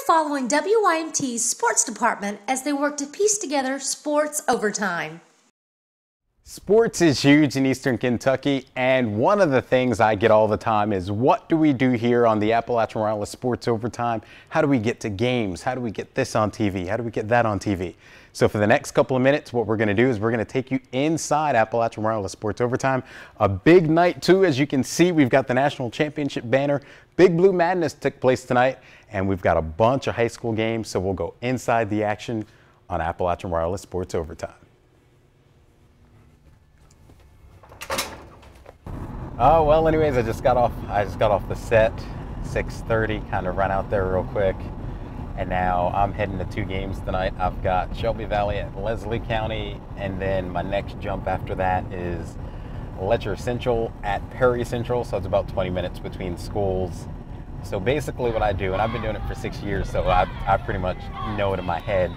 following WYMT's sports department as they work to piece together sports overtime. Sports is huge in Eastern Kentucky, and one of the things I get all the time is, what do we do here on the Appalachian Wireless Sports Overtime? How do we get to games? How do we get this on TV? How do we get that on TV? So for the next couple of minutes, what we're going to do is we're going to take you inside Appalachian Wireless Sports Overtime. A big night, too. As you can see, we've got the National Championship banner. Big Blue Madness took place tonight, and we've got a bunch of high school games, so we'll go inside the action on Appalachian Wireless Sports Overtime. Oh, well, anyways, I just got off the set, 6:30, kind of run out there real quick. And now I'm heading to two games tonight. I've got Shelby Valley at Leslie County, and then my next jump after that is Letcher Central at Perry Central. So it's about 20 minutes between schools. So basically what I do, and I've been doing it for 6 years, so I pretty much know it in my head.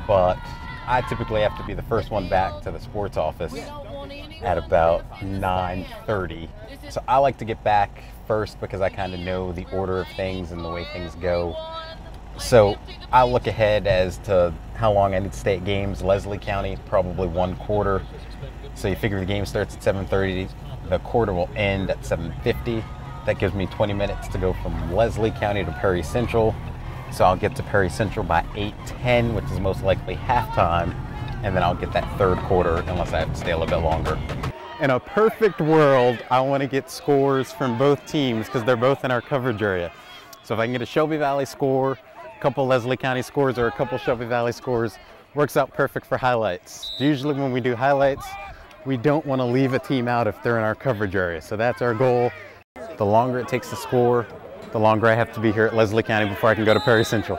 But I typically have to be the first one back to the sports office at about 9:30. So I like to get back first because I kind of know the order of things and the way things go. So I look ahead as to how long I need to stay at games. Leslie County, probably one quarter. So you figure the game starts at 7:30, the quarter will end at 7:50. That gives me 20 minutes to go from Leslie County to Perry Central. So I'll get to Perry Central by 8:10, which is most likely halftime. And then I'll get that third quarter unless I have to stay a little bit longer. In a perfect world, I want to get scores from both teams because they're both in our coverage area. So if I can get a Shelby Valley score, a couple Leslie County scores, or a couple Shelby Valley scores, works out perfect for highlights. Usually when we do highlights, we don't want to leave a team out if they're in our coverage area. So that's our goal. The longer it takes to score, the longer I have to be here at Leslie County before I can go to Perry Central.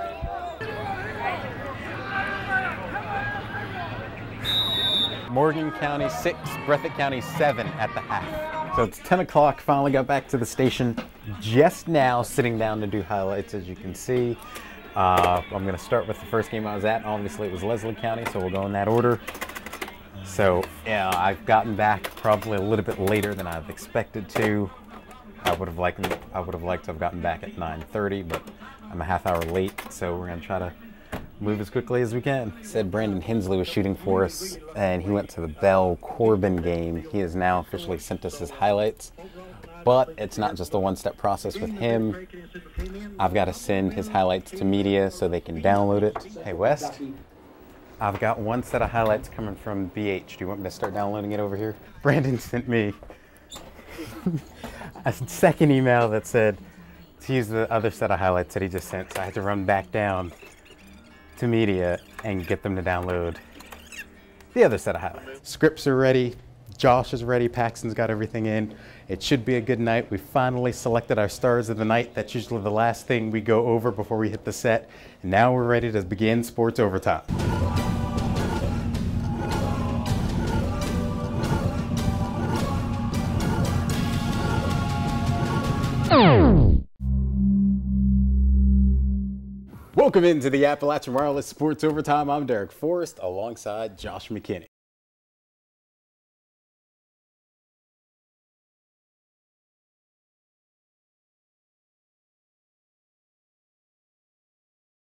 Morgan County 6, Breathitt County 7 at the half. So it's 10 o'clock, finally got back to the station just now, sitting down to do highlights, as you can see. I'm going to start with the first game I was at. Obviously it was Leslie County, so we'll go in that order. So yeah, I've gotten back probably a little bit later than I've expected to. I would have liked to have gotten back at 9:30, but I'm a half hour late, so we're going to try to move as quickly as we can. Said Brandon Hensley was shooting for us, and he went to the Bell Corbin game. He has now officially sent us his highlights, but it's not just a one-step process with him. I've got to send his highlights to media so they can download it. Hey, West, I've got one set of highlights coming from BH. Do you want me to start downloading it over here? Brandon sent me a second email that said to use the other set of highlights that he just sent, so I had to run back down to media and get them to download the other set of highlights. Scripts are ready, Josh is ready, Paxton's got everything in. It should be a good night. We finally selected our stars of the night. That's usually the last thing we go over before we hit the set. And now we're ready to begin sports overtime. Welcome into the Appalachian Wireless Sports Overtime. I'm Derek Forrest alongside Josh McKinney.